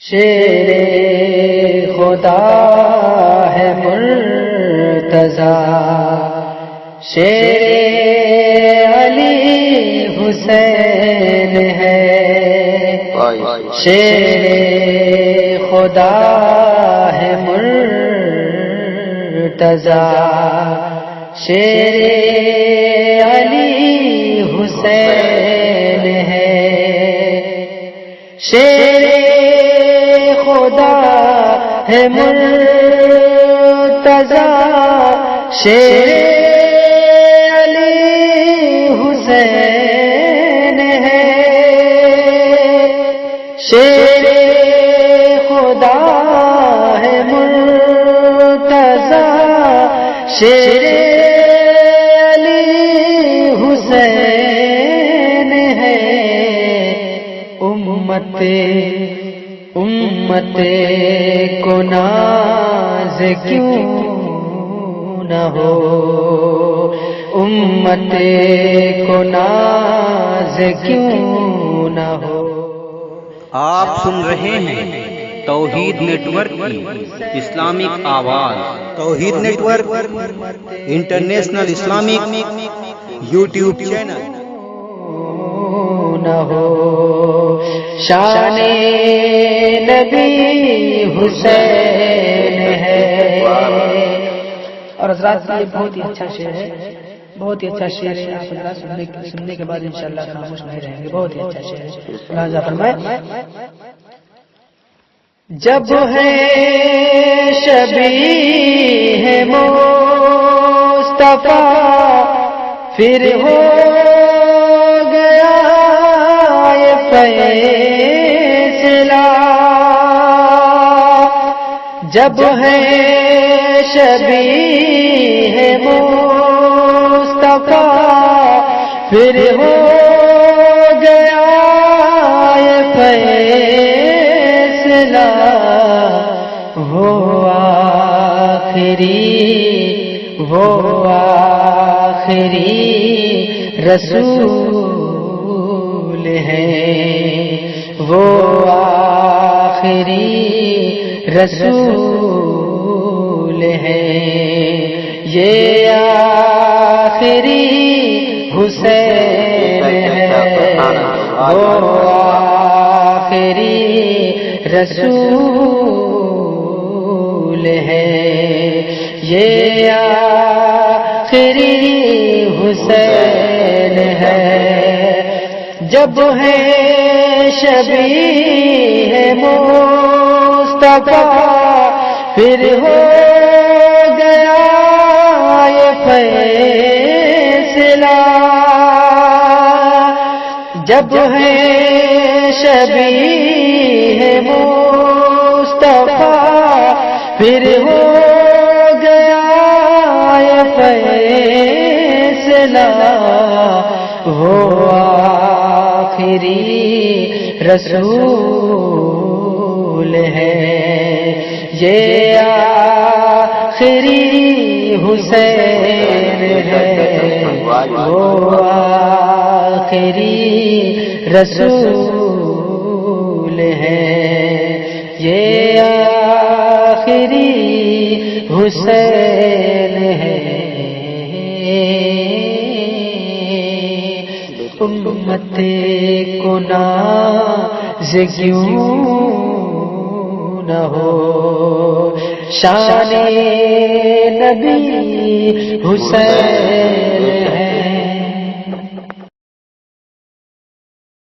شیر خدا ہے مرتضی، شیر علی حسین ہے، شیر خدا ہے مرتضی، شیر علی حسین ہے، شیر خدا ہے مرتضی، شیر علی حسین ہے، شیر خدا ہے مرتضی، شیر علی حسین ہے، امت کو ناز کیوں نہ ہو، امت کو ناز کیوں نہ ہو۔ آپ سن رہے ہیں توحید نیٹ ورک کی اسلامک آواز۔ Tawheed network international Islamic YouTube channel. نہ ہو شان نبی حسین ہے۔ اور حضرات یہ بہت ہی اچھا شعر ہے، بہت ہی اچھا شعر ہے، آپ حضرات سننے کے بعد انشاءاللہ خاموش نہیں رہیں گے، بہت ہی اچھا شعر ہے۔ لہذا فرمائے، جب ہے شبیہ مصطفیٰ پھر ہو گیا یہ فیصلہ، جب ہے شبیہ مصطفیٰ پھر ہو گیا یہ فیصلہ، وہ آخری رسول ہیں، وہ آخری رسول ہیں، یہ آخری حسین ہے، وہ آخری رسول ہے، یہ آخری حسین ہے، جب ہے شبیہ مصطفیٰ پھر ہو گیا یہ فیصلہ، جب ہے شبیہ مصطفیٰ پھر ہو گیا یہ فیصلہ، وہ آخری رسول ہے، یہ آخری حسین ہے، وہ آخری رسول ہے، یہ آخری حسین ہے۔ امت کو ناز کیوں نہ ہو، شان نبی حسین